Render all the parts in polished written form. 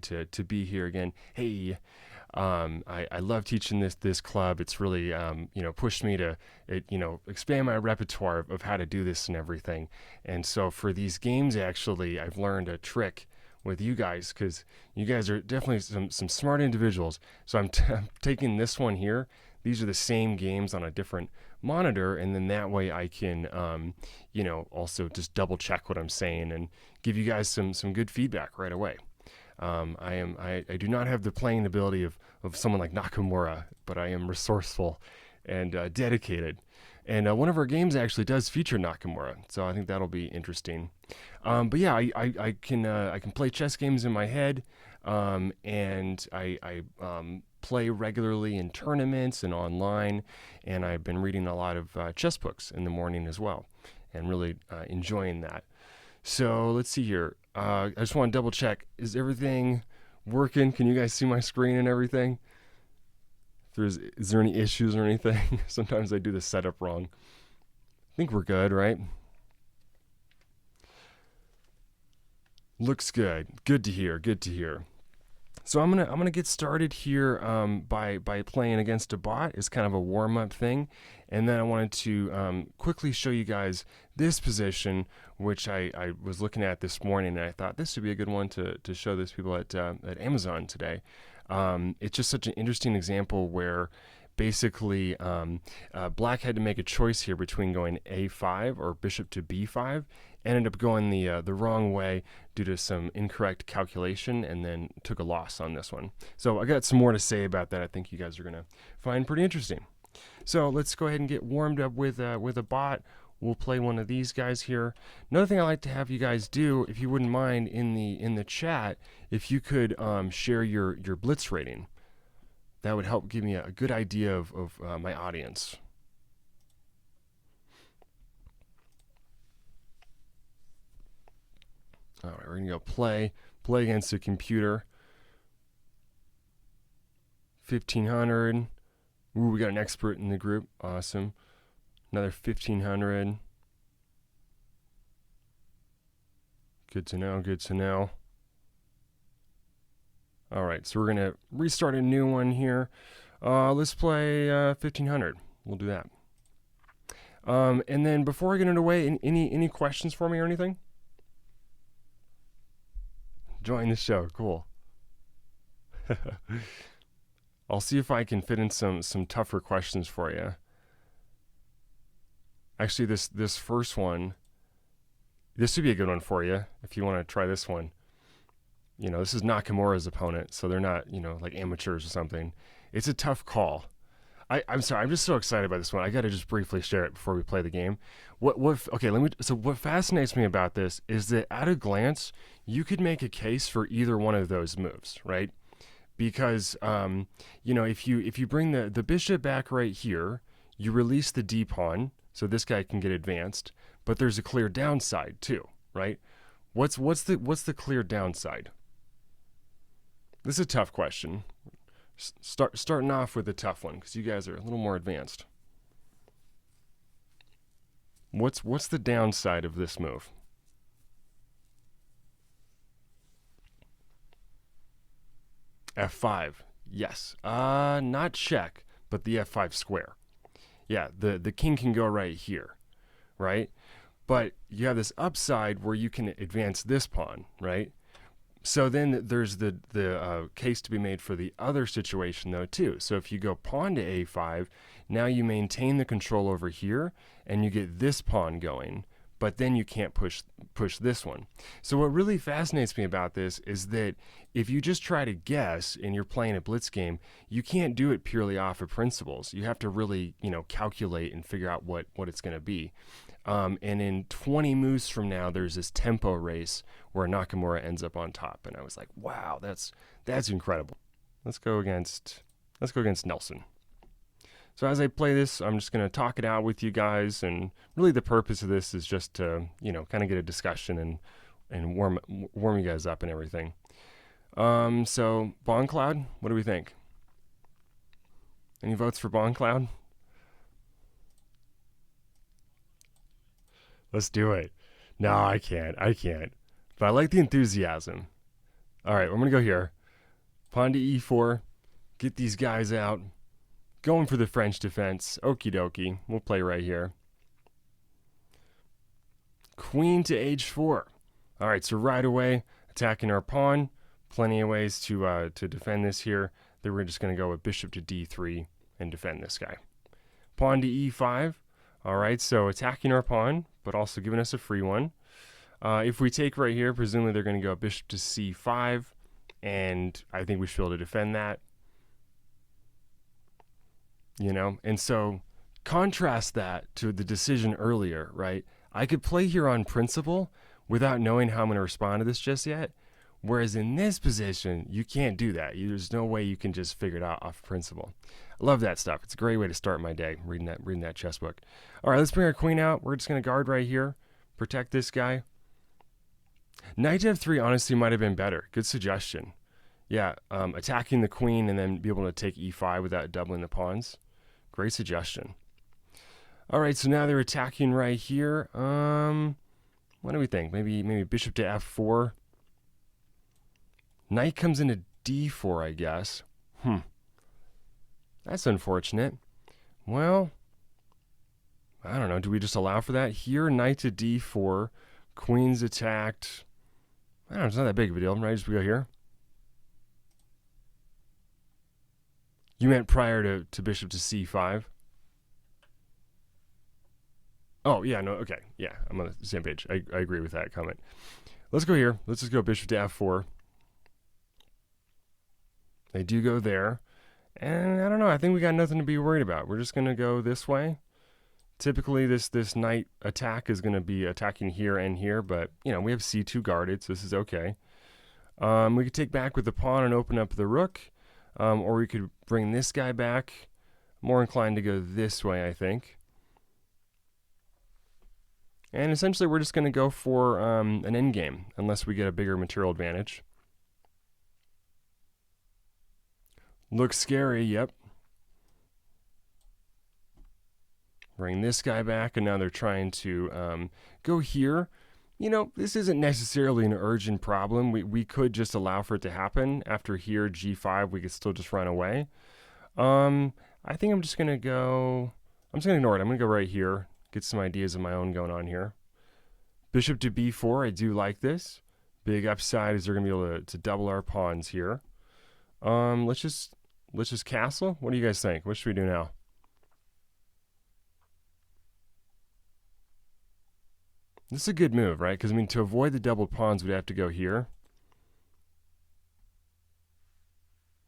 to be here again. Hey, I love teaching this club. It's really pushed me to expand my repertoire of how to do this and everything. And so for these games, actually, I've learned a trick with you guys because you guys are definitely some smart individuals. So I'm taking this one here. These are the same games on a different monitor, and then that way I can also just double check what I'm saying and give you guys some good feedback right away. I do not have the playing ability of someone like Nakamura, but I am resourceful and dedicated. And one of our games actually does feature Nakamura, so I think that'll be interesting. But yeah, I can play chess games in my head, and I play regularly in tournaments and online, and I've been reading a lot of chess books in the morning as well, and really enjoying that. So let's see here. I just want to double check. Is everything working? Can you guys see my screen and everything? Is there any issues or anything? Sometimes I do the setup wrong. I think we're good, right? Looks good. Good to hear. Good to hear. So I'm gonna get started here by playing against a bot as kind of a warm up thing, and then I wanted to quickly show you guys this position, which I was looking at this morning, and I thought this would be a good one to show this people at Amazon today. It's just such an interesting example where basically black had to make a choice here between going a5 or bishop to b5, ended up going the wrong way due to some incorrect calculation, and then took a loss on this one. So I got some more to say about that. I think you guys are going to find pretty interesting. So let's go ahead and get warmed up with a bot. We'll play one of these guys here. Another thing I like to have you guys do, if you wouldn't mind, in the chat, if you could share your blitz rating. That would help give me a good idea of my audience. All right, we're going to go play against a computer. 1500. Ooh, we got an expert in the group. Awesome. Another 1500. Good to know, good to know. All right, so we're going to restart a new one here. Let's play 1500. We'll do that. And then before I get underway, any questions for me or anything? Join the show. Cool. I'll see if I can fit in some tougher questions for you. Actually, this first one, this would be a good one for you if you want to try this one. This is Nakamura's opponent, so they're not, like amateurs or something. It's a tough call. I'm sorry, I'm just so excited about this one. I got to just briefly share it before we play the game. So what fascinates me about this is that at a glance, you could make a case for either one of those moves, right? Because, if you bring the bishop back right here, you release the d pawn, so this guy can get advanced, but there's a clear downside too, right? What's the clear downside? This is a tough question. Starting off with a tough one because you guys are a little more advanced. What's the downside of this move? F5. Yes. Not check, but the F5 square. Yeah, the king can go right here, right? But you have this upside where you can advance this pawn, right? So then there's the case to be made for the other situation though too. So if you go pawn to a5, now you maintain the control over here and you get this pawn going, but then you can't push this one. So what really fascinates me about this is that if you just try to guess and you're playing a blitz game, you can't do it purely off of principles. You have to really, calculate and figure out what it's going to be. And in 20 moves from now, there's this tempo race where Nakamura ends up on top, and I was like, wow, that's incredible. Let's go against Nelson. So as I play this, I'm just going to talk it out with you guys, and really the purpose of this is just to, kind of get a discussion and warm you guys up and everything. So Bond Cloud, what do we think? Any votes for Bond Cloud? Let's do it. No, I can't. But I like the enthusiasm. All right, I'm going to go here. Pawn to e4. Get these guys out. Going for the French defense. Okie dokie. We'll play right here. Queen to h4. All right, so right away, attacking our pawn. Plenty of ways to defend this here. Then we're just going to go with bishop to d3 and defend this guy. Pawn to e5. All right, so attacking our pawn, but also giving us a free one. If we take right here, presumably they're going to go bishop to c5, and I think we should be able to defend that. You know, and so contrast that to the decision earlier, right? I could play here on principle without knowing how I'm going to respond to this just yet. Whereas in this position, you can't do that. There's no way you can just figure it out off principle. I love that stuff. It's a great way to start my day, reading that chess book. All right, let's bring our queen out. We're just going to guard right here, protect this guy. Knight to f3 honestly might have been better. Good suggestion. Yeah, attacking the queen and then be able to take e5 without doubling the pawns. Great suggestion. All right, so now they're attacking right here. What do we think? Maybe bishop to f4. Knight comes into d4, I guess. That's unfortunate. Well, I don't know. Do we just allow for that? Here, knight to d4. Queen's attacked. I don't know. It's not that big of a deal, right? Just we go here. You meant prior to bishop to c5? Oh, yeah, no, okay. Yeah, I'm on the same page. I agree with that comment. Let's go here. Let's just go bishop to f4. They do go there. And I don't know. I think we got nothing to be worried about. We're just going to go this way. Typically, this knight attack is going to be attacking here and here. But, you know, we have c2 guarded, so this is okay. We could take back with the pawn and open up the rook. Or we could bring this guy back. More inclined to go this way, I think. And essentially, we're just going to go for an endgame, unless we get a bigger material advantage. Looks scary, yep. Bring this guy back, and now they're trying to go here. You know, this isn't necessarily an urgent problem. We could just allow for it to happen. After here, g5, we could still just run away. I think I'm just going to go... I'm just going to ignore it. I'm going to go right here. Get some ideas of my own going on here. Bishop to b4, I do like this. Big upside is they're going to be able to double our pawns here. Let's just castle. What do you guys think? What should we do now? This is a good move, right? Because, I mean, to avoid the double pawns, we'd have to go here.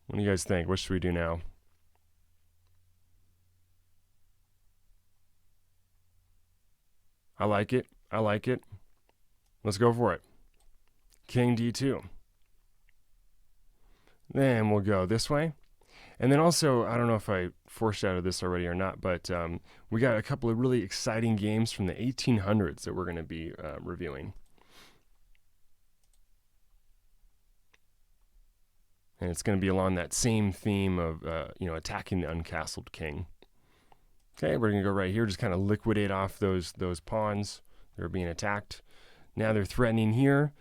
What do you guys think? What should we do now? I like it. I like it. Let's go for it. King d2. Then we'll go this way. And then also, I don't know if I foreshadowed this already or not, but we got a couple of really exciting games from the 1800s that we're going to be reviewing. And it's going to be along that same theme of, attacking the uncastled king. Okay, we're going to go right here, just kind of liquidate off those pawns that are being attacked. Now they're threatening here.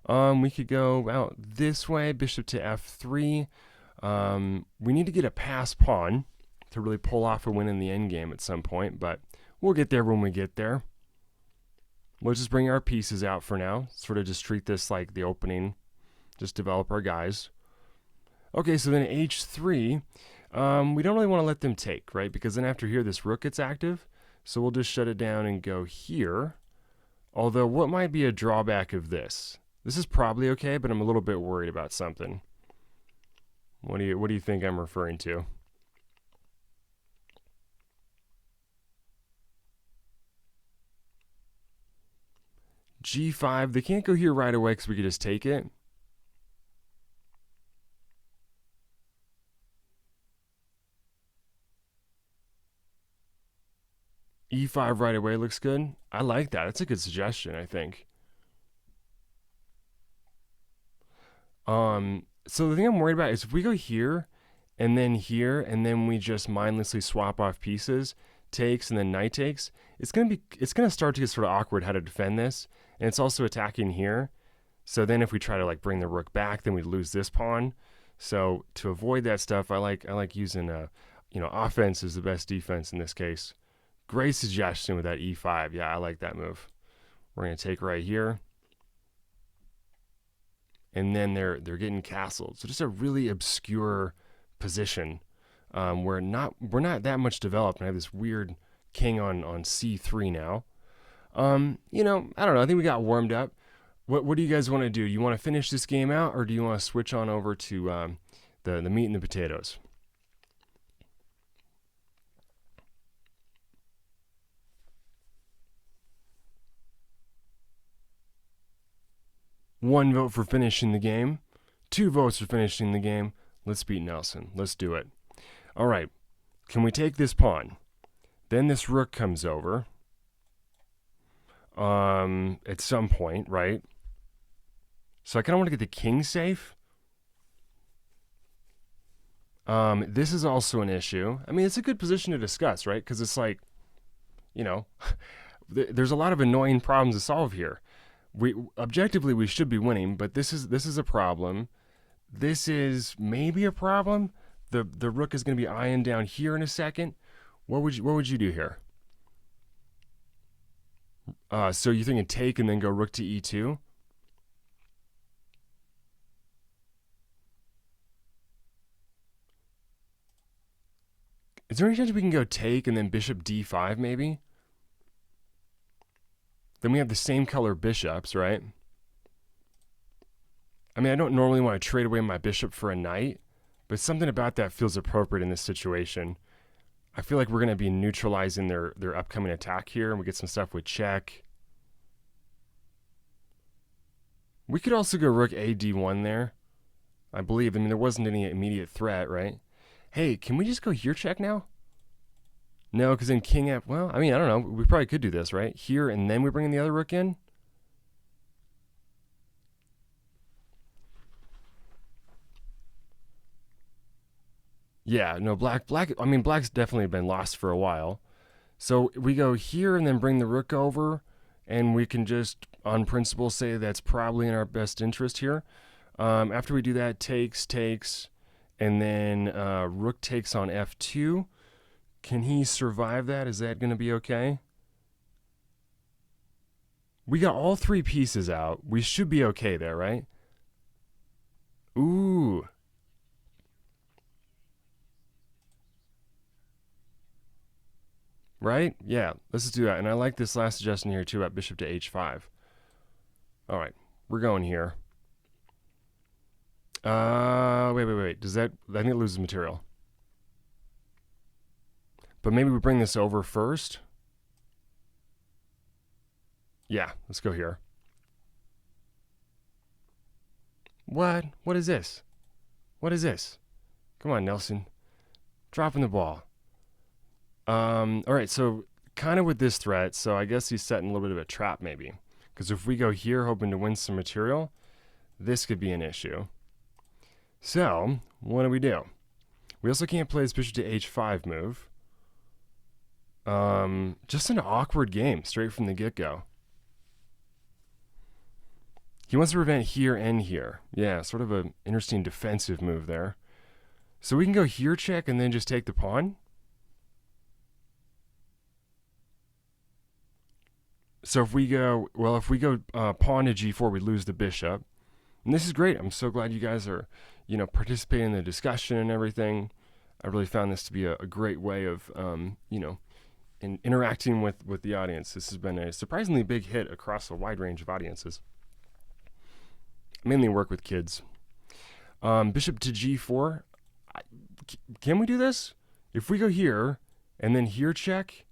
We could go out this way, bishop to f3. We need to get a pass pawn to really pull off a win in the endgame at some point, but we'll get there when we get there. We'll just bring our pieces out for now, sort of just treat this like the opening, just develop our guys. Okay, so then h3, we don't really want to let them take, right? Because then after here, this rook gets active, so we'll just shut it down and go here. Although, what might be a drawback of this? This is probably okay, but I'm a little bit worried about something. What do you think I'm referring to? g5, they can't go here right away because we could just take it. e5 right away looks good. I like that. That's a good suggestion, I think. So the thing I'm worried about is if we go here, and then we just mindlessly swap off pieces, takes and then knight takes, it's gonna start to get sort of awkward how to defend this, and it's also attacking here. So then if we try to like bring the rook back, then we lose this pawn. So to avoid that stuff, I like using offense is the best defense in this case. Great suggestion with that e5. Yeah, I like that move. We're gonna take right here, and then they're getting castled. So just a really obscure position. We're not that much developed, and I have this weird king on c3 now. I don't know. I think we got warmed up. What do you guys want to do? You want to finish this game out, or do you want to switch on over to the meat and the potatoes? One vote for finishing the game. 2 votes for finishing the game. Let's beat Nelson. Let's do it. All right. Can we take this pawn? Then this rook comes over. At some point, right? So I kind of want to get the king safe. This is also an issue. I mean, it's a good position to discuss, right? Because it's like, there's a lot of annoying problems to solve here. Objectively we should be winning, but this is a problem. This is maybe a problem. The rook is going to be eyeing down here in a second. What would you do here? So you're thinking take and then go rook to e2? Is there any chance we can go take and then bishop d5 maybe? Then we have the same color bishops, right? I mean, I don't normally want to trade away my bishop for a knight, but something about that feels appropriate in this situation. I feel like we're going to be neutralizing their upcoming attack here, and we get some stuff with check. We could also go rook a d1 there, I believe. I mean, there wasn't any immediate threat, right? Hey, can we just go here check now? No, because then king f... Well, I mean, I don't know. We probably could do this, right? Here, and then we bring in the other rook in? Yeah, no, black, I mean, black's definitely been lost for a while. So we go here and then bring the rook over, and we can just, on principle, say that's probably in our best interest here. After we do that, takes, and then rook takes on f2. Can he survive that? Is that going to be okay? We got all 3 pieces out. We should be okay there, right? Ooh. Right? Yeah, let's just do that. And I like this last suggestion here too about bishop to h5. All right, we're going here. Wait. Does that... I think it loses material. But maybe we bring this over first. Yeah, let's go here. What? What is this? What is this? Come on, Nelson. Dropping the ball. All right, so kind of with this threat, so I guess he's setting a little bit of a trap maybe. Because if we go here hoping to win some material, this could be an issue. So, what do? We also can't play this bishop to h5 move. Just an awkward game, straight from the get-go. He wants to prevent here and here. Yeah, sort of an interesting defensive move there. So we can go here check and then just take the pawn. So if we go pawn to g4, we lose the bishop. And this is great. I'm so glad you guys are, participating in the discussion and everything. I really found this to be a great way of, in interacting with the audience. This has been a surprisingly big hit across a wide range of audiences. I mainly work with kids. Bishop to g4. Can we do this? If we go here and then here check,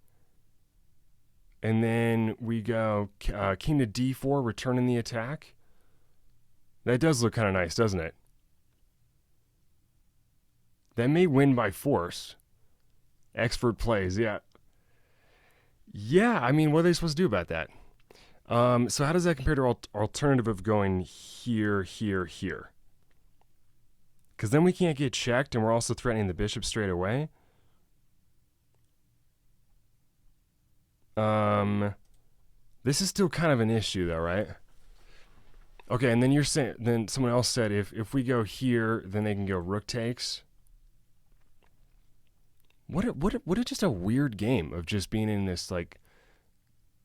and then we go king to d4, returning the attack. That does look kind of nice, doesn't it? That may win by force. Expert plays, yeah. Yeah, I mean, what are they supposed to do about that? So how does that compare to our alternative of going here? Because then we can't get checked, and we're also threatening the bishop straight away. This is still kind of an issue, though, right? Okay, and then you're saying, then someone else said if we go here, then they can go rook takes. What a just a weird game of just being in this like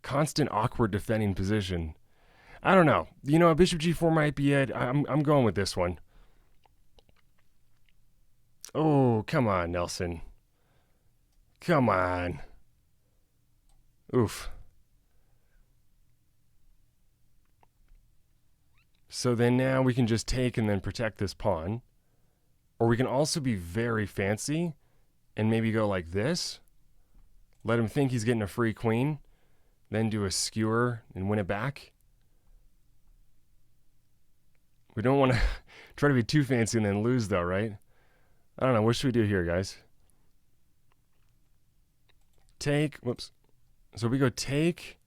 constant awkward defending position. I don't know. You know, bishop g4 might be it. I'm going with this one. Oh, come on, Nelson. Come on. Oof. So then now we can just take and then protect this pawn. Or we can also be very fancy and maybe go like this. Let him think he's getting a free queen. Then do a skewer and win it back. We don't want to try to be too fancy and then lose though, right? I don't know. What should we do here, guys? Take. Whoops. So we go take.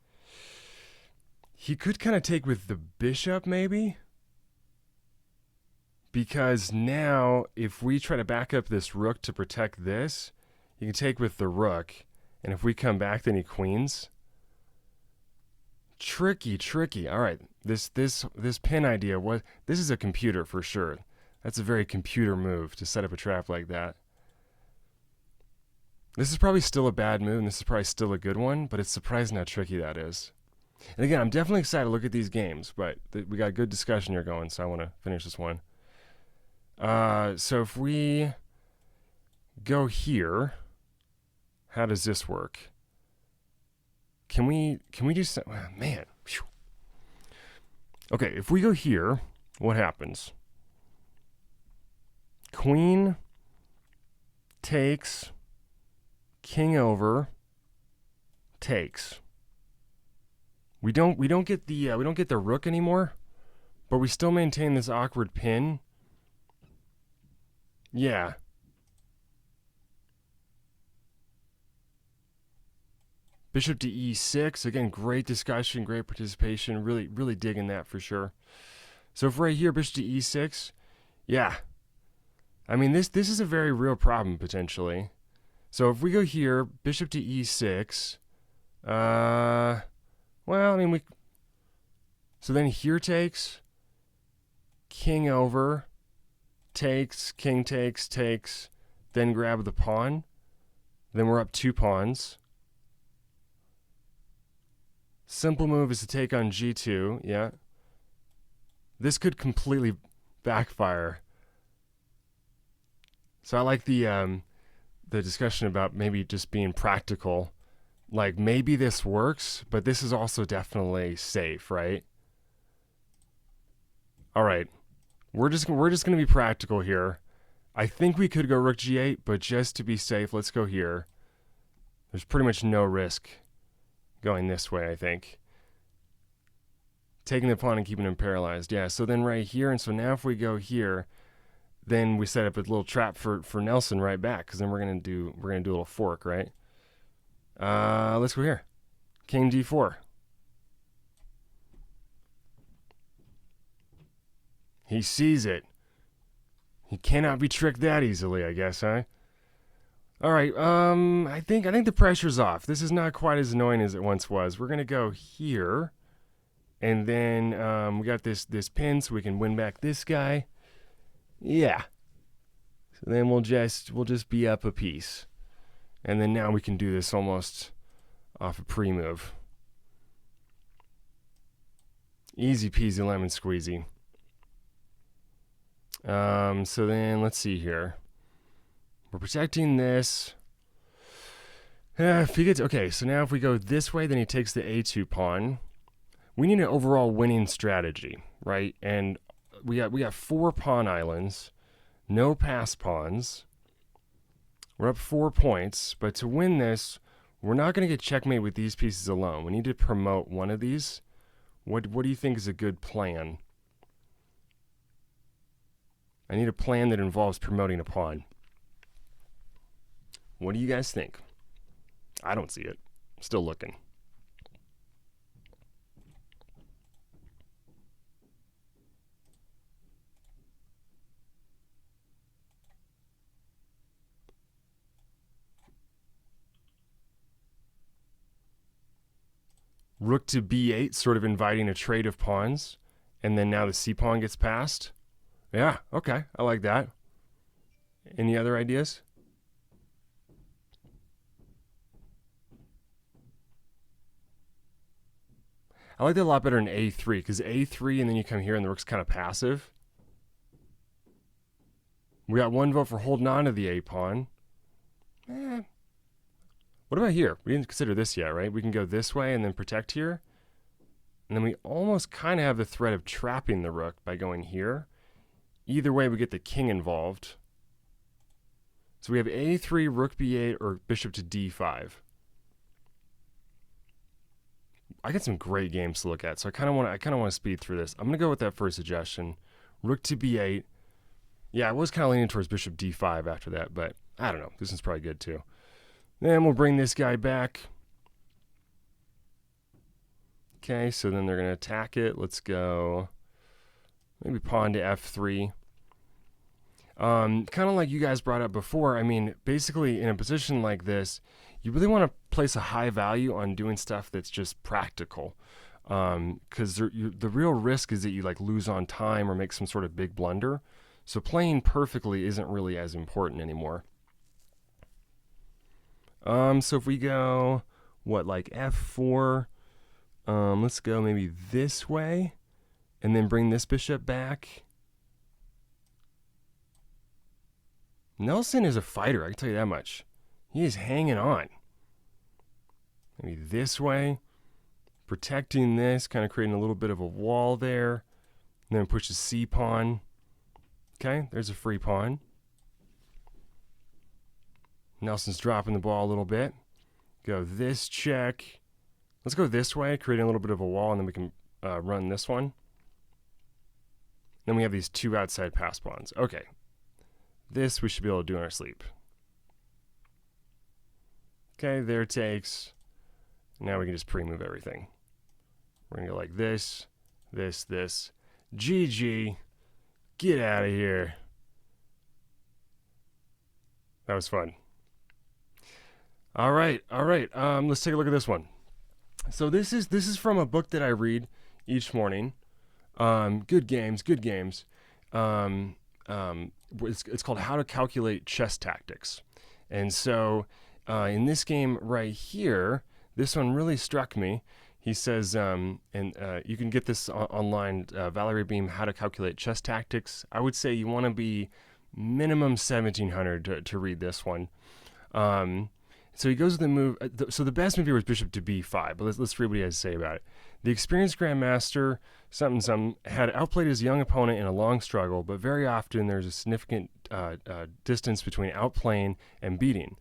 He could kind of take with the bishop maybe. Because now if we try to back up this rook to protect this, he can take with the rook. And if we come back, then he queens. Tricky, tricky. All right, this pin idea was, this is a computer for sure. That's a very computer move to set up a trap like that. This is probably still a bad move, and this is probably still a good one, but it's surprising how tricky that is. And again, I'm definitely excited to look at these games, but we got a good discussion here going, so I want to finish this one. So if we go here, how does this work? Can we do something? Oh, man. Whew. Okay, if we go here, what happens? Queen takes, king over, takes. We don't get the rook anymore, but we still maintain this awkward pin. Yeah. Bishop to e6. Again, great discussion, great participation. Really digging that for sure. So if right here, bishop to e6, yeah. I mean, this is a very real problem potentially. So if we go here, bishop to e6, well, I mean, so then here takes, king over, takes, king takes, takes, then grab the pawn. Then we're up 2 pawns. Simple move is to take on g2, yeah. This could completely backfire. So I like the discussion about maybe just being practical. Like maybe this works, but this is also definitely safe, right? All right. We're just going to be practical here. I think we could go rook g8, but just to be safe, let's go here. There's pretty much no risk going this way, I think. Taking the pawn and keeping him paralyzed. Yeah, so then right here, and so now if we go here, then we set up a little trap for Nelson right back, because then we're gonna do a little fork, right? Let's go here. King d4. He sees it. He cannot be tricked that easily, I guess, huh? All right, I think the pressure's off. This is not quite as annoying as it once was. We're gonna go here, and then we got this pin, so we can win back this guy. Yeah. So then we'll just be up a piece, and then now we can do this almost off a pre-move. Easy peasy lemon squeezy. So then let's see here. We're protecting this. If he gets, okay, so now if we go this way, then he takes the a2 pawn. We need an overall winning strategy, right? And we got 4 pawn islands, no pass pawns. We're up 4 points, but to win this, we're not going to get checkmate with these pieces alone. We need to promote one of these. What do you think is a good plan? I need a plan that involves promoting a pawn. What do you guys think? I don't see it. Still looking. Rook to b8, sort of inviting a trade of pawns. And then now the c pawn gets passed. Yeah, okay, I like that. Any other ideas? I like that a lot better in a3, because a3 and then you come here and the rook's kind of passive. We got 1 vote for holding on to the a pawn. What about here? We didn't consider this yet, right? We can go this way and then protect here. And then we almost kind of have the threat of trapping the rook by going here. Either way, we get the king involved. So we have a3, rook b8, or bishop to d5. I got some great games to look at, so I kind of want to speed through this. I'm going to go with that first suggestion. Rook to b8. Yeah, I was kind of leaning towards bishop d5 after that, but I don't know. This one's probably good too. Then we'll bring this guy back. Okay, so then they're going to attack it. Let's go maybe pawn to f3. Kind of like you guys brought up before, I mean, basically in a position like this, you really want to place a high value on doing stuff that's just practical. Because the real risk is that you like lose on time or make some sort of big blunder. So playing perfectly isn't really as important anymore. So if we go, what, like f4, let's go maybe this way, and then bring this bishop back. Nelson is a fighter, I can tell you that much. He is hanging on. Maybe this way, protecting this, kind of creating a little bit of a wall there, and then push the c pawn. Okay, there's a free pawn. Nelson's dropping the ball a little bit. Go this check. Let's go this way, creating a little bit of a wall, and then we can run this one. Then we have these 2 outside pass pawns. Okay. This we should be able to do in our sleep. Okay, there takes. Now we can just pre-move everything. We're going to go like this, this, this. GG. Get out of here. That was fun. All right. Let's take a look at this one. So this is from a book that I read each morning. Good games. It's called How to Calculate Chess Tactics. And so in this game right here, this one really struck me. He says, you can get this online, Valerie Beam, How to Calculate Chess Tactics. I would say you want to be minimum 1700 to read this one. So he goes with the move. So the best move here was bishop to b5, but let's read what he has to say about it. The experienced grandmaster, had outplayed his young opponent in a long struggle, but very often there's a significant distance between outplaying and beating.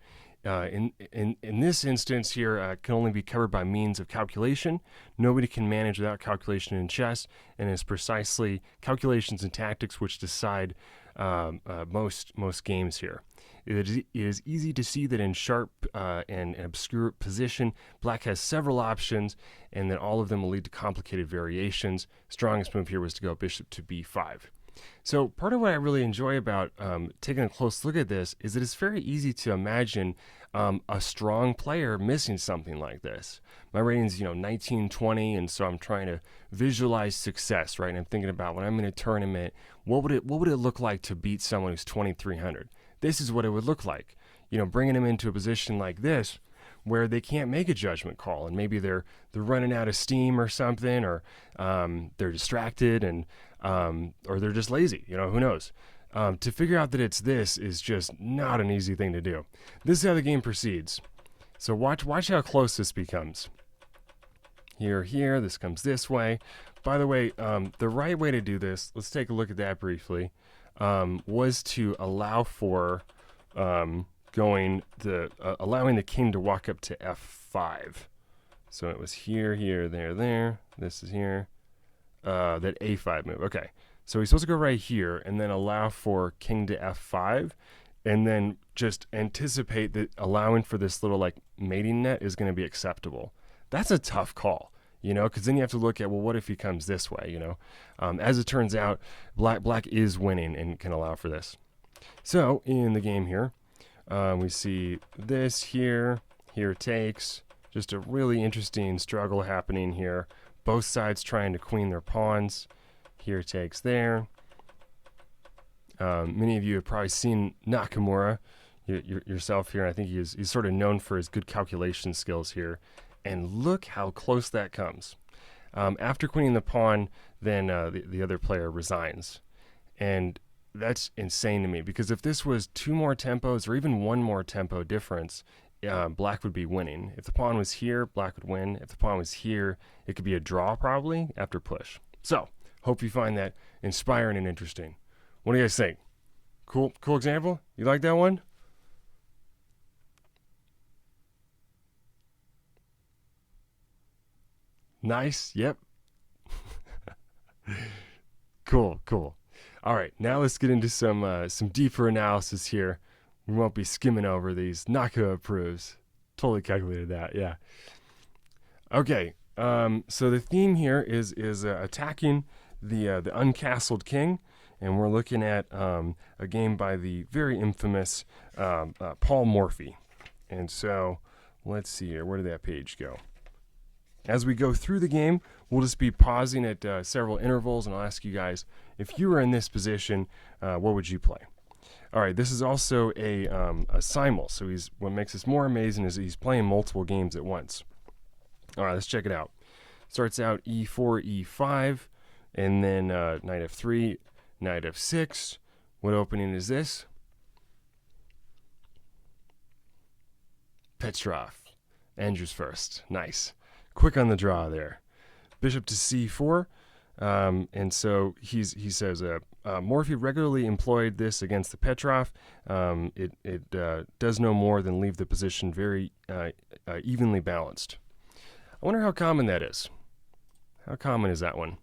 In this instance here, can only be covered by means of calculation. Nobody can manage without calculation in chess, and it's precisely calculations and tactics which decide most games here. It is easy to see that in sharp and obscure position, black has several options, and that all of them will lead to complicated variations. Strongest move here was to go bishop to b5. So part of what I really enjoy about taking a close look at this is that it's very easy to imagine a strong player missing something like this. My rating's 19, 20, and so I'm trying to visualize success, right? And I'm thinking about when I'm in a tournament, what would it look like to beat someone who's 2,300? This is what it would look like. Bringing them into a position like this where they can't make a judgment call, and maybe they're running out of steam or something, or they're distracted, and or they're just lazy. Who knows? To figure out that it's this is just not an easy thing to do. This is how the game proceeds. So watch how close this becomes. Here, this comes this way. By the way, the right way to do this, let's take a look at that briefly, was to allow for allowing the king to walk up to f5. So it was here, there. This is here. That a5 move. Okay. So he's supposed to go right here and then allow for king to f5, and then just anticipate that allowing for this little like mating net is going to be acceptable. That's a tough call, because then you have to look at, well, what if he comes this way, As it turns out, black is winning and can allow for this. So in the game here, we see this here takes, just a really interesting struggle happening here. Both sides trying to queen their pawns. Here takes there. Many of you have probably seen Nakamura yourself here. I think he's sort of known for his good calculation skills here. And look how close that comes. After queening the pawn, then the other player resigns. And that's insane to me, because if this was 2 more tempos or even 1 more tempo difference, black would be winning. If the pawn was here, black would win. If the pawn was here, it could be a draw probably after push. So, hope you find that inspiring and interesting. What do you guys think? Cool example? You like that one? Nice. Yep. Cool. All right, now let's get into some deeper analysis here. We won't be skimming over these. Naka approves. Totally calculated that. Yeah. Okay. So the theme here is attacking the uncastled king, and we're looking at a game by the very infamous Paul Morphy. And so let's see here. Where did that page go? As we go through the game, we'll just be pausing at several intervals, and I'll ask you guys, if you were in this position, what would you play? All right, this is also a simul, so what makes this more amazing is he's playing multiple games at once. All right, let's check it out. Starts out e4, e5, and then knight f3, knight f6. What opening is this? Petrov. Andrews first. Nice. Quick on the draw there. Bishop to c4. And so he says, Morphy regularly employed this against the Petrov. It does no more than leave the position very evenly balanced. I wonder how common that is. How common is that one?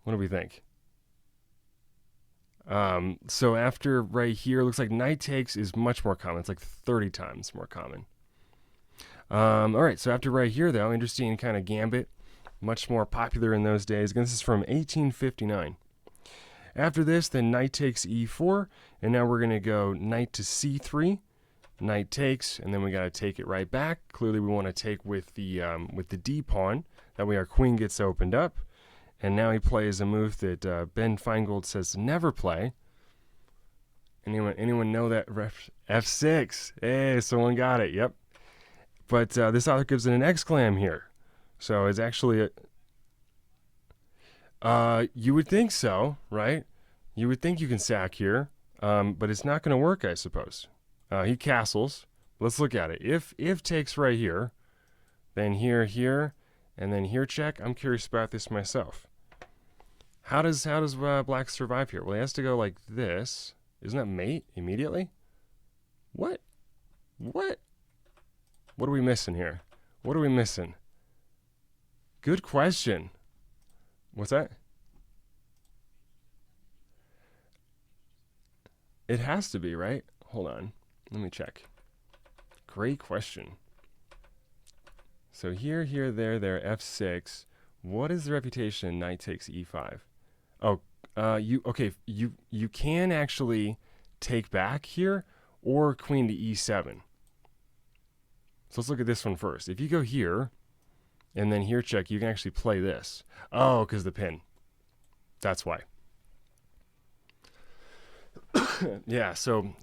What do we think? So after right here, looks like knight takes is much more common. It's like 30 times more common. All right, so after right here, though, interesting kind of gambit. Much more popular in those days. Again, this is from 1859. After this, then knight takes e4, and now we're going to go knight to c3, knight takes, and then we got to take it right back. Clearly, we want to take with the d pawn. That way, our queen gets opened up. And now he plays a move that Ben Feingold says to never play. Anyone know that? F6. Hey, someone got it. Yep. But this author gives it an exclam here. So it's actually you would think so, right? You would think you can sack here, but it's not going to work, I suppose. He castles. Let's look at it. If takes right here, then here, and then here check. I'm curious about this myself. How does black survive here? Well, he has to go like this. Isn't that mate immediately? What? What are we missing here? What are we missing? Good question. What's that? It has to be, right? Hold on. Let me check. Great question. So here, there, f6. What is the reputation? Knight takes e5. Oh, you can actually take back here or queen to e7. So let's look at this one first. If you go here and then here check, you can actually play this. Oh, because the pin. That's why. Yeah, so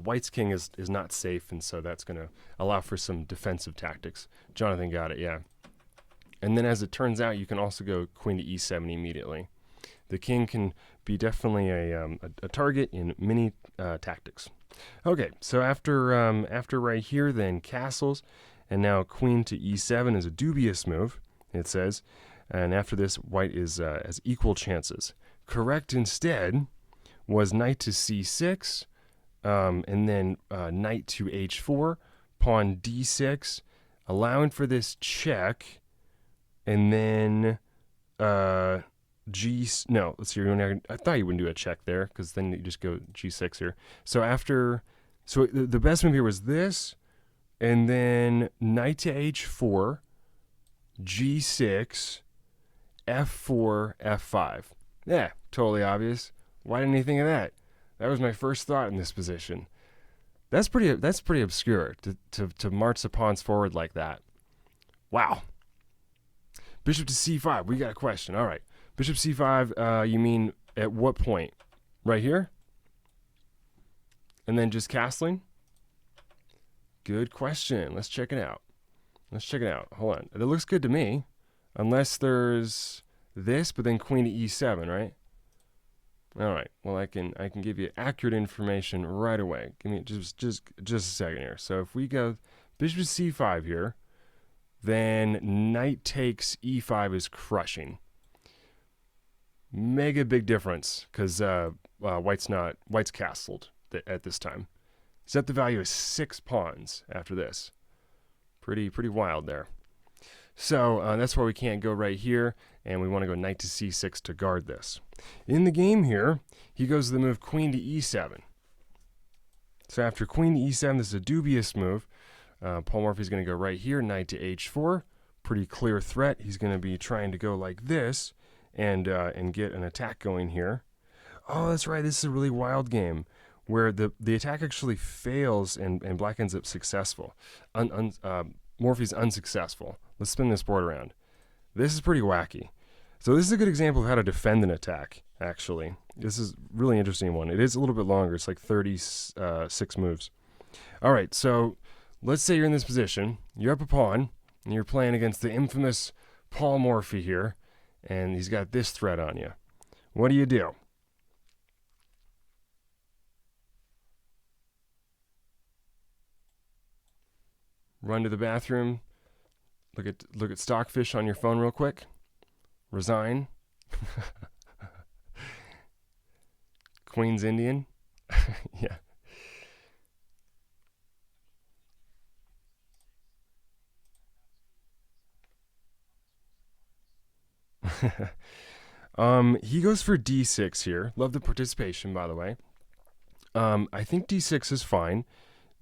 White's king is not safe, and so that's going to allow for some defensive tactics. Jonathan got it, yeah. And then as it turns out, you can also go queen to e7 immediately. The king can be definitely a target in many tactics. Okay, so after right here, then castles, and now queen to e7 is a dubious move, it says. And after this, white has equal chances. Correct instead was knight to c6, and then knight to h4, pawn d6, allowing for this check, and then no, let's see. I thought you wouldn't do a check there, because then you just go g6 here. So the best move here was this, and then knight to h4, g6, f4, f5. Yeah, totally obvious. Why didn't he think of that? That was my first thought in this position. That's pretty obscure to march the pawns forward like that. Wow. Bishop to c5. We got a question. All right. Bishop c5, you mean at what point? Right here? And then just castling? Good question. Let's check it out. Let's check it out. Hold on. That looks good to me. Unless there's this, but then queen to e7, right? All right. Well, I can give you accurate information right away. Give me just a second here. So if we go bishop to c5 here, then knight takes e5 is crushing. Mega big difference because white's castled at this time. Set the value of 6 pawns after this. Pretty wild there. So that's why we can't go right here, and we want to go knight to c6 to guard this. In the game here, he goes to the move queen to e7. So after queen to e7, this is a dubious move. Paul Morphy's going to go right here, knight to h4. Pretty clear threat. He's going to be trying to go like this and get an attack going here. Oh, that's right. This is a really wild game where the attack actually fails and black ends up successful. Morphy's unsuccessful. Let's spin this board around. This is pretty wacky. So this is a good example of how to defend an attack, actually. This is a really interesting one. It is a little bit longer. It's like 36 moves. All right, so let's say you're in this position. You're up a pawn, and you're playing against the infamous Paul Morphy here, and he's got this threat on you. What do you do? Run to the bathroom. Look at Stockfish on your phone real quick. Resign. Queen's Indian. Yeah. He goes for d6 here. Love the participation, by the way. I think d6 is fine.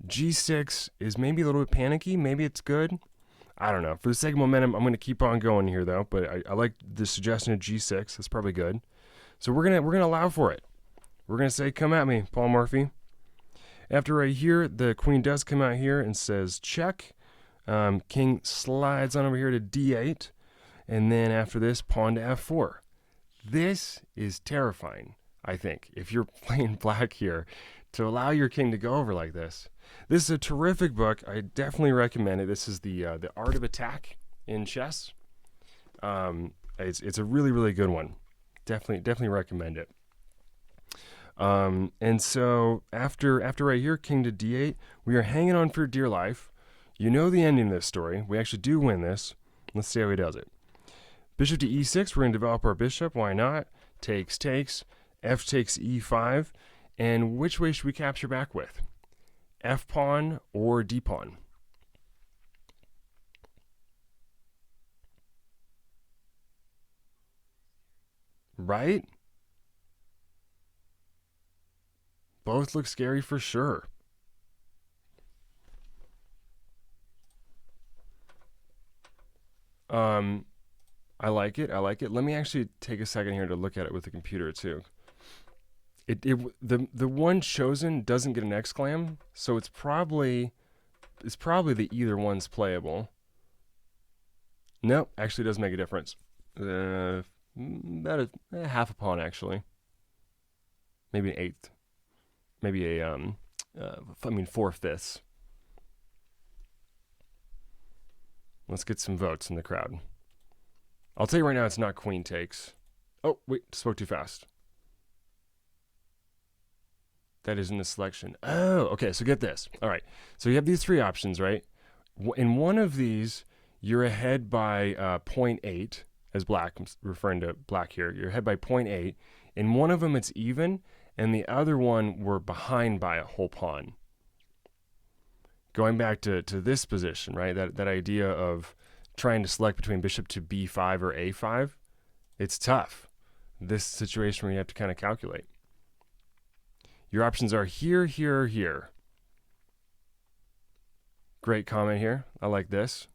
G6 is maybe a little bit panicky. Maybe it's good. I don't know. For the sake of momentum, I'm going to keep on going here, though. But I like the suggestion of G6. That's probably good. So we're gonna allow for it. We're gonna say, "Come at me, Paul Morphy." After right here, the queen does come out here and says, "Check." King slides on over here to D8, and then after this, pawn to F4. This is terrifying. I think if you're playing black here, to allow your king to go over like this. This is a terrific book. I definitely recommend it. This is the Art of Attack in chess. It's a really good one. Definitely recommend it. And so after right here, king to d8, we are hanging on for dear life. You know the ending of this story. We actually do win this. Let's see how he does it. Bishop to e6. We're going to develop our bishop. Why not? Takes. F takes e5. And which way should we capture back with? F pawn or D pawn? Right? Both look scary for sure. I like it. Let me actually take a second here to look at it with the computer too. The one chosen doesn't get an exclam, so it's probably the either one's playable. Nope, actually does make a difference. About half a pawn actually. Maybe an eighth. Maybe a 4/5. Let's get some votes in the crowd. I'll tell you right now, it's not queen takes. Oh wait, spoke too fast. That isn't the selection. Oh, okay, so get this. All right, so you have these three options, right? In one of these, you're ahead by 0.8, as black. I'm referring to black here. You're ahead by 0.8. In one of them, it's even, and the other one, we're behind by a whole pawn. Going back to this position, right? That idea of trying to select between bishop to b5 or a5, it's tough. This situation where you have to kind of calculate. Your options are here, here, or here. Great comment here. I like this.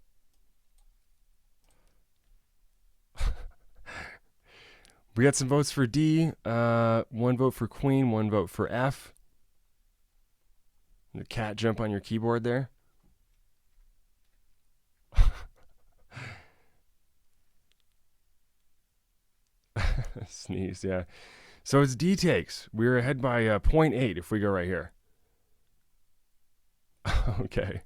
We got some votes for D. One vote for queen, one vote for F. The cat jump on your keyboard there. Sneeze, yeah. So it's D takes. We're ahead by 0.8 if we go right here. Okay.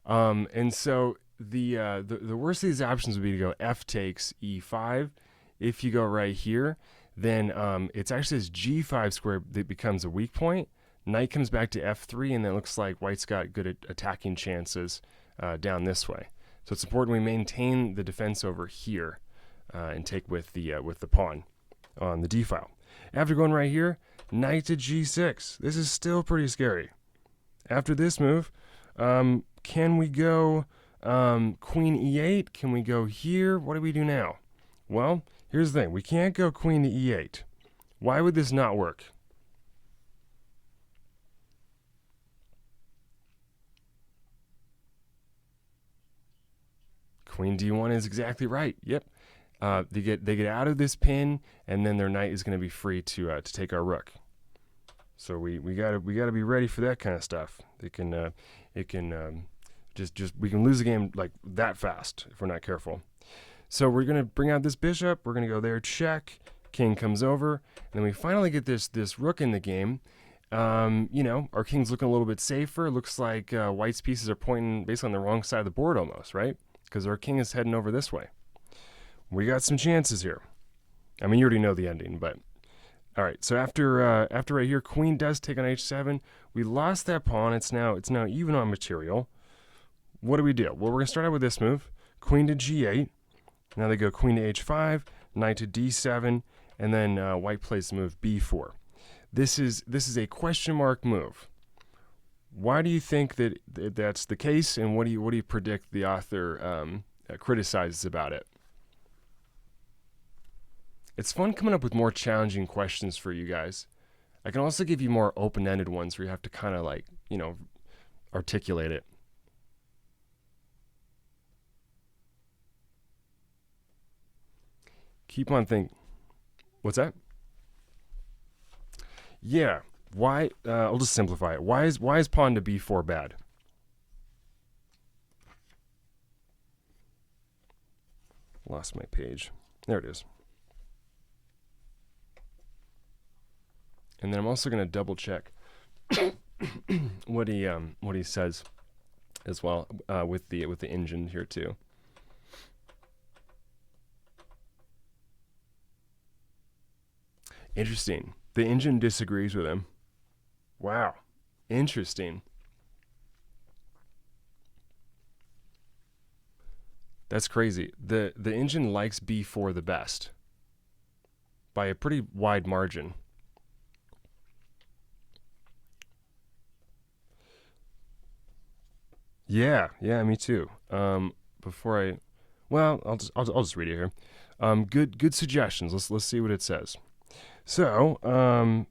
And so the worst of these options would be to go F takes E5. If you go right here, then it's actually this G5 square that becomes a weak point. Knight comes back to F3, and then it looks like white's got good attacking chances down this way. So it's important we maintain the defense over here and take with the pawn on the D file. After going right here, knight to G6. This is still pretty scary. After this move, can we go queen E8? Can we go here? What do we do now? Well, here's the thing. We can't go queen to E8. Why would this not work? Queen D1 is exactly right. Yep. They get out of this pin, and then their knight is going to be free to take our rook. So we gotta be ready for that kind of stuff. We can lose the game like that fast if we're not careful. So we're gonna bring out this bishop. We're gonna go there, check. King comes over, and then we finally get this rook in the game. Our king's looking a little bit safer. Looks like white's pieces are pointing basically on the wrong side of the board almost, right? Because our king is heading over this way. We got some chances here. I mean, you already know the ending, but all right. So after right here, queen does take on h7. We lost that pawn. It's now even on material. What do we do? Well, we're gonna start out with this move: queen to g8. Now they go queen to h5, knight to d7, and then white plays the move b4. This is a question mark move. Why do you think that's the case, and what do you predict the author criticizes about it? It's fun coming up with more challenging questions for you guys. I can also give you more open-ended ones where you have to kind of articulate it. Keep on thinking. What's that? Yeah. Why? I'll just simplify it. Why is pawn to b4 bad? Lost my page. There it is. And then I'm also going to double check what he says as well with the engine here too. Interesting. The engine disagrees with him. Wow. Interesting. That's crazy. The engine likes b4 the best by a pretty wide margin. Yeah, me too. I'll just read it here. Good suggestions. Let's see what it says. So, b4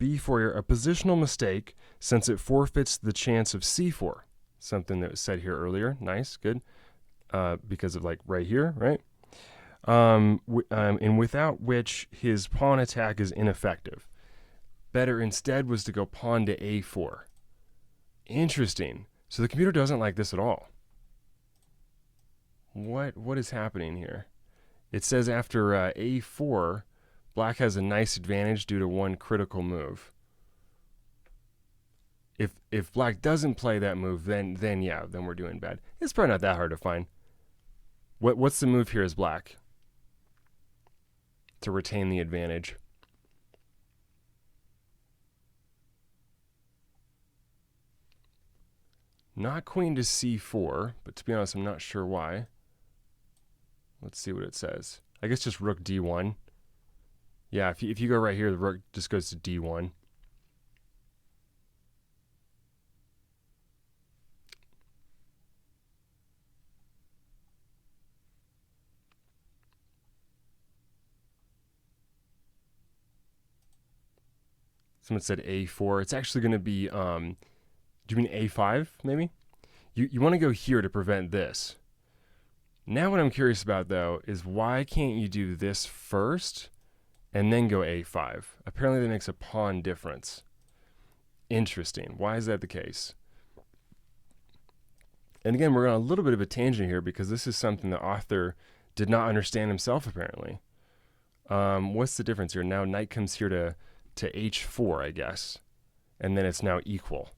here, a positional mistake since it forfeits the chance of c4. Something that was said here earlier. Nice, good. Because of right here, right? And without which his pawn attack is ineffective. Better instead was to go pawn to a4. Interesting. So the computer doesn't like this at all. What is happening here? It says after a4, black has a nice advantage due to one critical move. If black doesn't play that move, then we're doing bad. It's probably not that hard to find. What's the move here as black to retain the advantage? Not queen to c4, but to be honest, I'm not sure why. Let's see what it says. I guess just rook d1. Yeah, if you go right here, the rook just goes to d1. Someone said a4. It's actually going to be, do you mean a5 maybe? You want to go here to prevent this. Now what I'm curious about though is why can't you do this first and then go a5? Apparently that makes a pawn difference. Interesting. Why is that the case? And again, we're on a little bit of a tangent here because this is something the author did not understand himself apparently. What's the difference here? Now knight comes here to h4, I guess. And then it's now equal.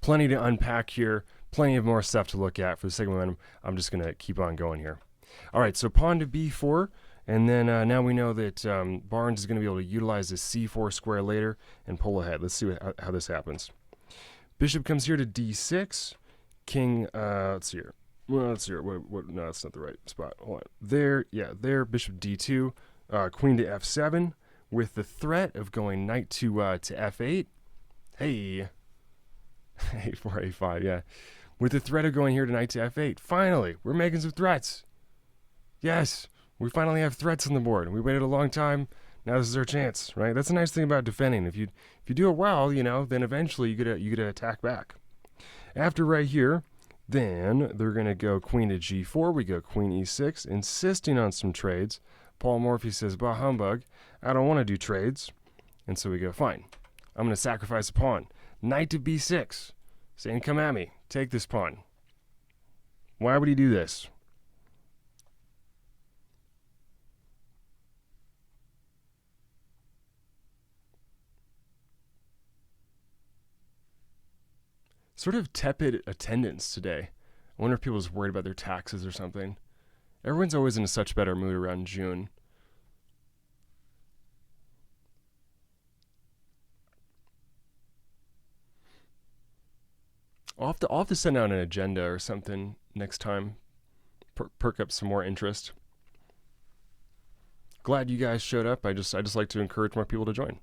Plenty to unpack here. Plenty of more stuff to look at. For the sake of momentum, I'm just going to keep on going here. All right, so pawn to b4. And then now we know that Barnes is going to be able to utilize this c4 square later and pull ahead. Let's see how this happens. Bishop comes here to d6. King, let's see here. Well, let's see here. No, that's not the right spot. Hold on. There, yeah, there. Bishop d2. Queen to f7 with the threat of going knight to f8. Hey. a4, a5, yeah. With the threat of going here to knight to f8. Finally, we're making some threats. Yes, we finally have threats on the board. We waited a long time. Now this is our chance, right? That's a nice thing about defending. If you do it well, you know, then eventually you get to attack back. After right here, then they're going to go queen to g4. We go queen e6, insisting on some trades. Paul Morphy says, bah humbug, I don't want to do trades. And so we go, fine, I'm going to sacrifice a pawn. Knight to b6, saying, come at me, take this pawn. Why would he do this? Sort of tepid attendance today. I wonder if people are just worried about their taxes or something. Everyone's always in a such better mood around June. I'll have to send out an agenda or something next time. Perk up some more interest. Glad you guys showed up. I just like to encourage more people to join.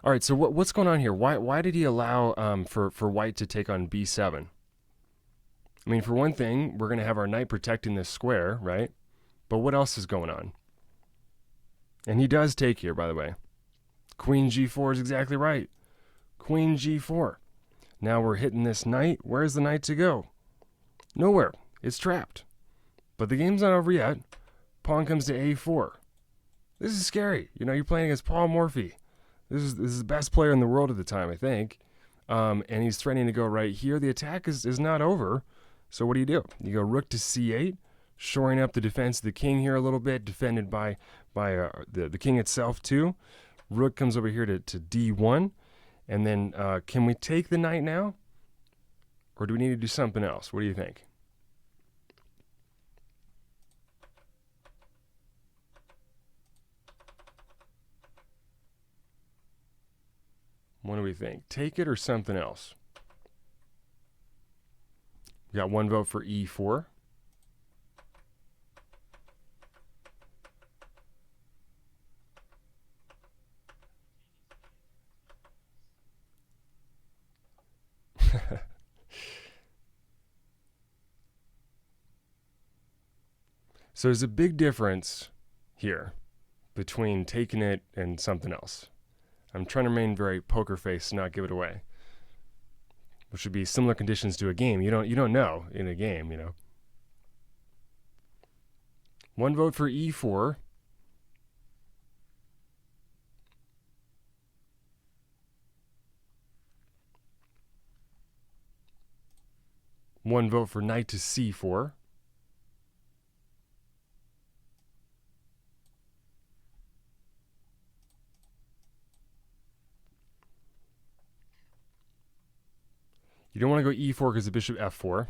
All right, so what's going on here? Why did he allow for white to take on b7? I mean, for one thing, we're going to have our knight protecting this square, right? But what else is going on? And he does take here, by the way. Queen g4 is exactly right. Queen g4. Now we're hitting this knight. Where's the knight to go? Nowhere. It's trapped. But the game's not over yet. Pawn comes to a4. This is scary. You know, you're playing against Paul Morphy. This is the best player in the world at the time, I think. And he's threatening to go right here. The attack is not over. So what do? You go rook to c8, shoring up the defense of the king here a little bit, defended by the king itself too. Rook comes over here to d1. And then can we take the knight now? Or do we need to do something else? What do you think? What do we think? Take it or something else? We got one vote for e4. So there's a big difference here between taking it and something else. I'm trying to remain very poker face and not give it away. Which would be similar conditions to a game. You don't know in a game, you know. One vote for e4. One vote for knight to c4. You don't want to go e4 because the bishop f4.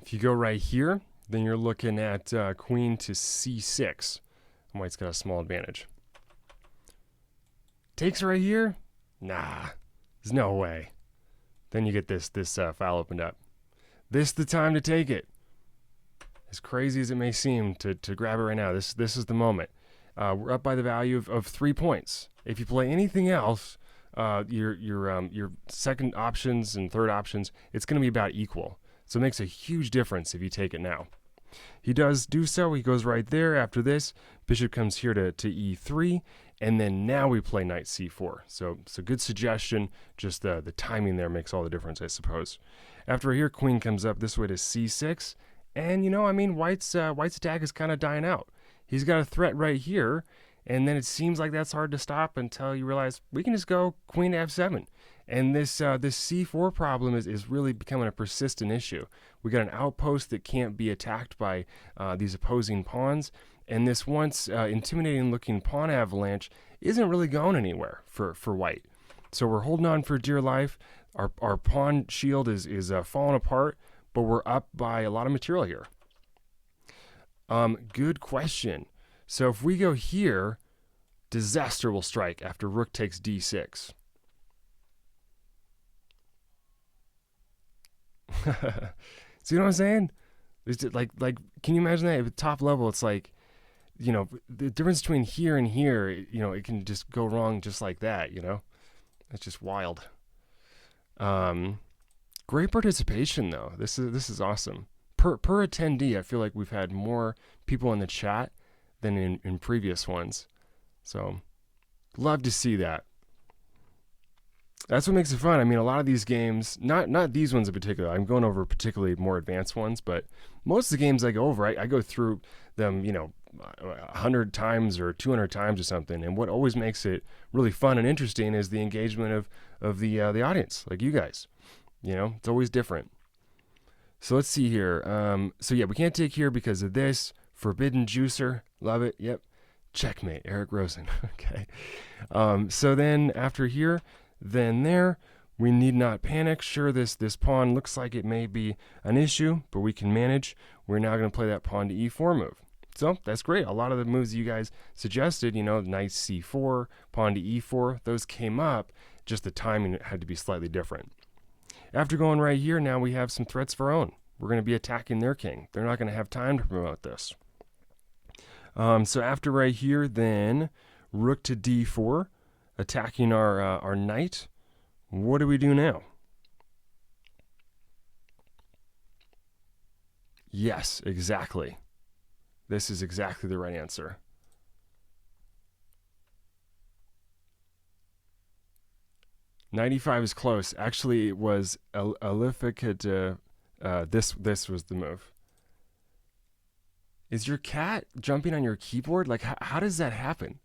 If you go right here, then you're looking at queen to c6. White's got a small advantage. Takes right here? Nah, there's no way. Then you get this file opened up. This the time to take it. As crazy as it may seem to grab it right now, this is the moment. We're up by the value of 3 points. If you play anything else, your second options and third options, it's going to be about equal. So it makes a huge difference if you take it now. He does do so. He goes right there. After this, bishop comes here to e3, and then now we play knight c4. So it's a good suggestion. Just the timing there makes all the difference, I suppose. After here, queen comes up this way to c6, and you know, I mean, White's attack is kind of dying out. He's got a threat right here, and then it seems like that's hard to stop until you realize we can just go queen to f7, And this c4 problem is really becoming a persistent issue. We got an outpost that can't be attacked by these opposing pawns, and this once intimidating-looking pawn avalanche isn't really going anywhere for white. So we're holding on for dear life. Our pawn shield is falling apart, but we're up by a lot of material here. Good question. So if we go here, disaster will strike after rook takes d6. See what I'm saying? Like, can you imagine that? At the top level, it's like, the difference between here and here, it can just go wrong just like that, It's just wild. Great participation, though. This is awesome. Per attendee, I feel like we've had more people in the chat than in previous ones. So, love to see that. That's what makes it fun. I mean, a lot of these games, not these ones in particular. I'm going over particularly more advanced ones, but most of the games I go over, I go through them, 100 times or 200 times or something. And what always makes it really fun and interesting is the engagement of the audience, like you guys. It's always different. So let's see here. So yeah, we can't take here because of this. Forbidden Juicer. Love it. Yep. Checkmate. Eric Rosen. Okay. So then after here, then there, we need not panic. Sure, this pawn looks like it may be an issue, but we can manage. We're now going to play that pawn to e4 move. So that's great. A lot of the moves you guys suggested, knight c4, pawn to e4, those came up. Just the timing had to be slightly different. After going right here, now we have some threats of our own. We're going to be attacking their king. They're not going to have time to promote this. So after right here, then rook to d4, attacking our knight. What do we do now? Yes, exactly. This is exactly the right answer. .95 is close. Actually, it was Alifica. This was the move. Is your cat jumping on your keyboard? Like, how does that happen?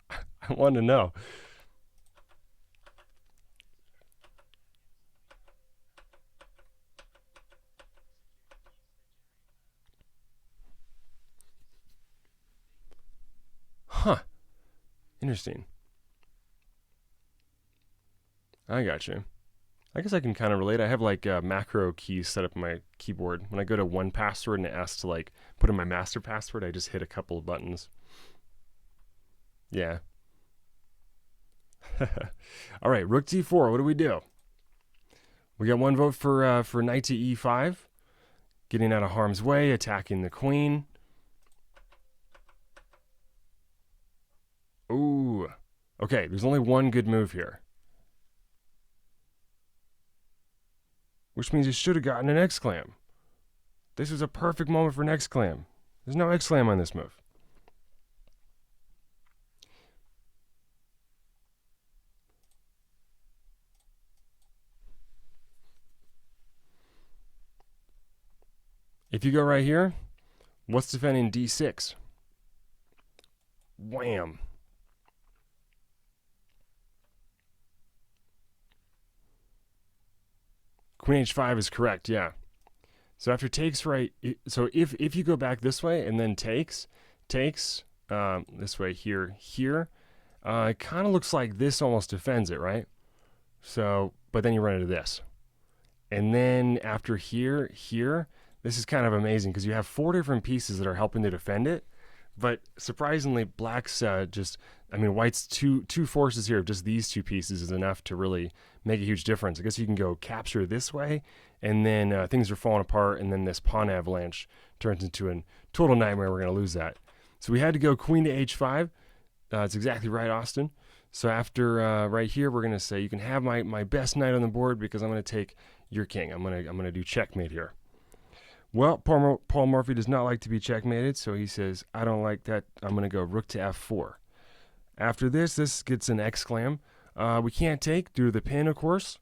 I want to know. Huh. Interesting. I got you. I guess I can kind of relate. I have like macro keys set up on my keyboard. When I go to one password and it asks to like put in my master password, I just hit a couple of buttons. Yeah. All right, rook d4. What do we do? We got one vote for knight to e5, getting out of harm's way, attacking the queen. Ooh. Okay, there's only one good move here. Which means you should have gotten an exclam. This is a perfect moment for an exclam. There's no exclam on this move. If you go right here, what's defending d6? Wham. Queen h5 is correct, yeah. So after takes right, so if you go back this way and then takes this way here, it kind of looks like this almost defends it, right? So, but then you run into this. And then after here, this is kind of amazing because you have 4 different pieces that are helping to defend it. But surprisingly, black's white's two forces here of just these 2 pieces is enough to really make a huge difference. I guess you can go capture this way, and then things are falling apart, and then this pawn avalanche turns into a total nightmare. We're going to lose that. So we had to go queen to h5. It's exactly right, Austin. So after right here, we're going to say you can have my best knight on the board because I'm going to take your king. I'm going to do checkmate here. Well, Paul Murphy does not like to be checkmated, so he says, I don't like that. I'm going to go rook to f4. After this gets an exclam. We can't take due to the pin, of course.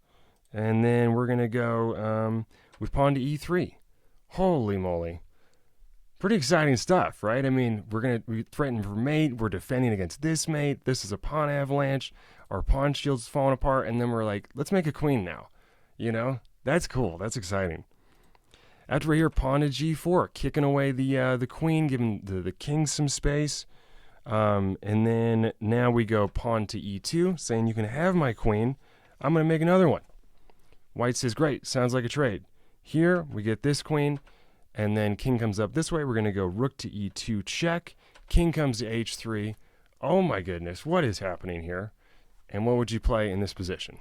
And then we're going to go with pawn to e3. Holy moly. Pretty exciting stuff, right? I mean, we threaten for mate. We're defending against this mate. This is a pawn avalanche. our pawn shield's falling apart, and then we're like, let's make a queen now. You know, that's cool. That's exciting. After we're here, pawn to g4, kicking away the queen, giving the king some space. And then now we go pawn to e2, saying you can have my queen. I'm going to make another one. White says, great, sounds like a trade. Here, we get this queen, and then king comes up this way. We're going to go rook to e2 check. King comes to h3. Oh my goodness, what is happening here? And what would you play in this position?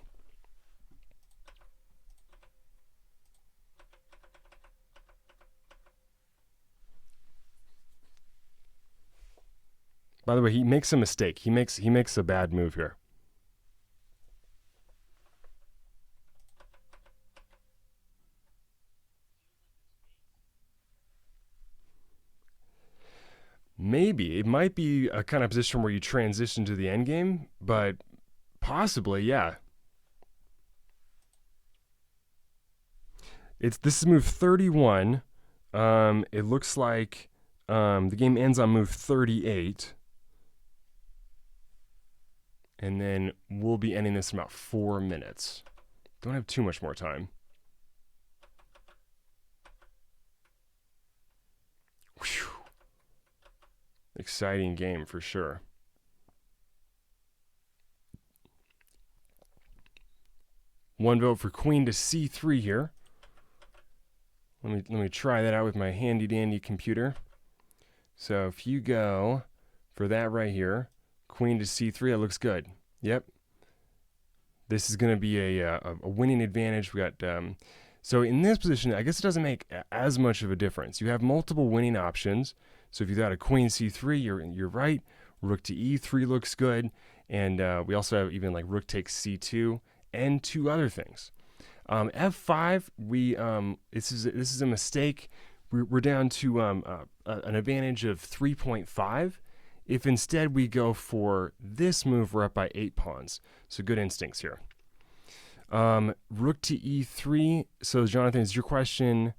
By the way, he makes a mistake. He makes a bad move here. Maybe it might be a kind of position where you transition to the endgame, but possibly, yeah. This is move 31. It looks like the game ends on move 38. And then we'll be ending this in about 4 minutes. Don't have too much more time. Whew. Exciting game for sure. One vote for queen to c3 here. Let me try that out with my handy dandy computer. So if you go for that right here, queen to c3, that looks good. Yep. This is going to be a winning advantage. We got so in this position, I guess it doesn't make as much of a difference. You have multiple winning options. So if you got a queen c3, you're right. Rook to e3 looks good, and we also have even like rook takes c2 and two other things. F5, this is a mistake. We're down to an advantage of 3.5. If instead we go for this move, we're up by 8 pawns. So good instincts here. Rook to e3. So Jonathan, is your question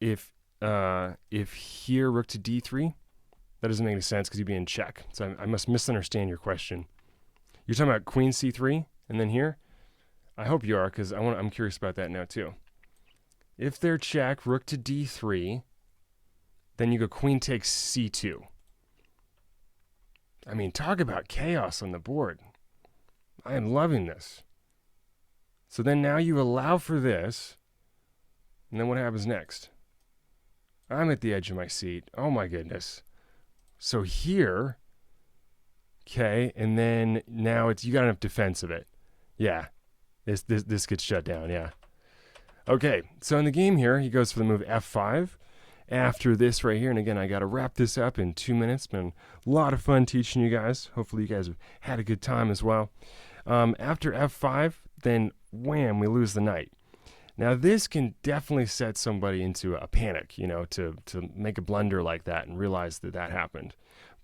if here rook to d3? That doesn't make any sense because you'd be in check. So I must misunderstand your question. You're talking about queen c3 and then here? I hope you are, because I'm curious about that now too. If they're check, rook to d3, then you go queen takes c2. I mean, talk about chaos on the board. I am loving this. So then now you allow for this, and then what happens next? I'm at the edge of my seat. Oh my goodness. So here, okay, and then now you got enough defense of it. Yeah. This gets shut down, yeah. Okay, so in the game here, he goes for the move f5. After this right here, and again, I got to wrap this up in 2 minutes. Been a lot of fun teaching you guys. Hopefully you guys have had a good time as well. After f5, then wham, we lose the knight. Now this can definitely set somebody into a panic, you know, to make a blunder like that and realize that happened.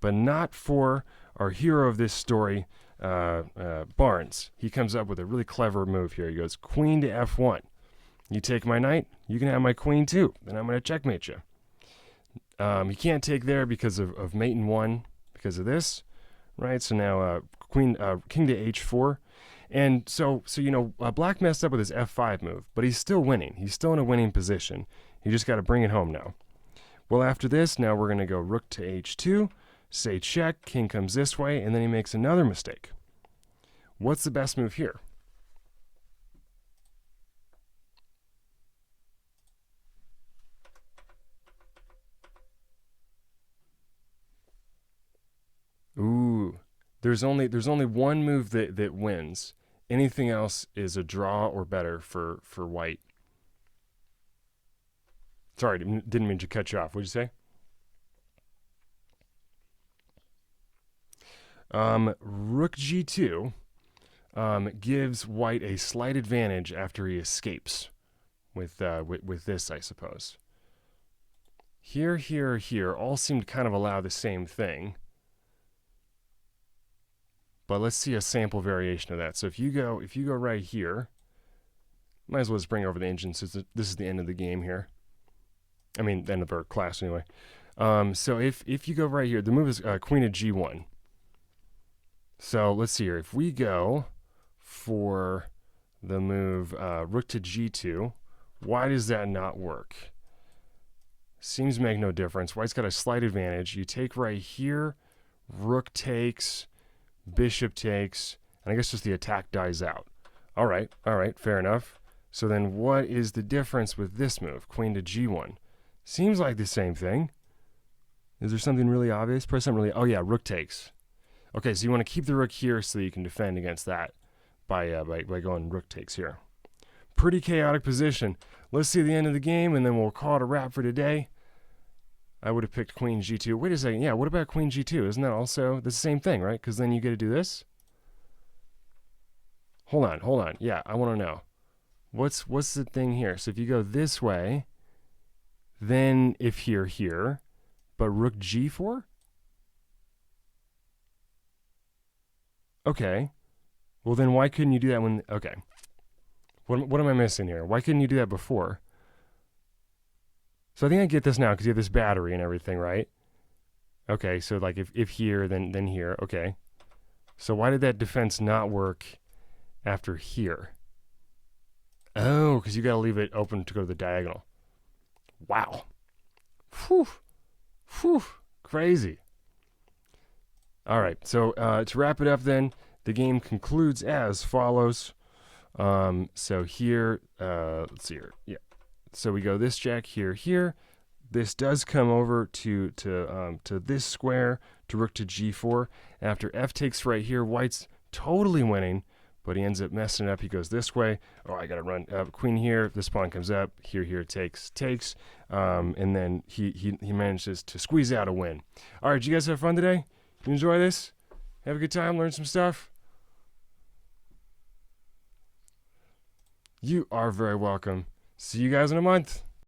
But not for our hero of this story, Barnes. He comes up with a really clever move here. He goes queen to f1. You take my knight, you can have my queen too. Then I'm going to checkmate you. You can't take there because of mate in 1 because of this, right? So now king to h4. And so you know, black messed up with his f5 move, but he's still winning. He's still in a winning position. You just got to bring it home now. Well, after this, now we're going to go rook to h2, say check, king comes this way, and then he makes another mistake. What's the best move here? Ooh, there's only one move that wins. Anything else is a draw or better for white. Sorry, didn't mean to cut you off. What'd you say? Rook g2 gives white a slight advantage after he escapes with this, I suppose. Here, all seem to kind of allow the same thing. But let's see a sample variation of that. So if you go right here, might as well just bring over the engine since this is the end of the game here. I mean, the end of our class anyway. So if you go right here, the move is queen of g1. So let's see here. If we go for the move rook to g2, why does that not work? Seems to make no difference. White's got a slight advantage. You take right here, rook takes, bishop takes, and I guess just the attack dies out. All right, fair enough. So then what is the difference with this move, queen to g1? Seems like the same thing. Is there something really obvious? Press something really, oh yeah, rook takes. Okay, so you want to keep the rook here so that you can defend against that by going rook takes here. Pretty chaotic position. Let's see the end of the game, and then we'll call it a wrap for today. I would have picked queen g2. Wait a second. Yeah, what about queen g2? Isn't that also the same thing, right? Because then you get to do this. Hold on. Yeah, I want to know. What's the thing here? So if you go this way, then if you're here, but rook g4? Okay. Well, then why couldn't you do that when... Okay. What am I missing here? Why couldn't you do that before? So I think I get this now because you have this battery and everything, right? Okay, so like if here, then here. Okay. So why did that defense not work after here? Oh, because you got to leave it open to go to the diagonal. Wow. Whew. Crazy. All right, so to wrap it up then, the game concludes as follows. So here, let's see here. Yeah. So we go this jack here. This does come over to this square, to rook to g4. After f takes right here, white's totally winning, but he ends up messing it up. He goes this way. Oh, I got to run queen here. This pawn comes up. Here takes. And then he manages to squeeze out a win. All right, did you guys have fun today? You enjoy this? Have a good time? Learn some stuff? You are very welcome. See you guys in a month.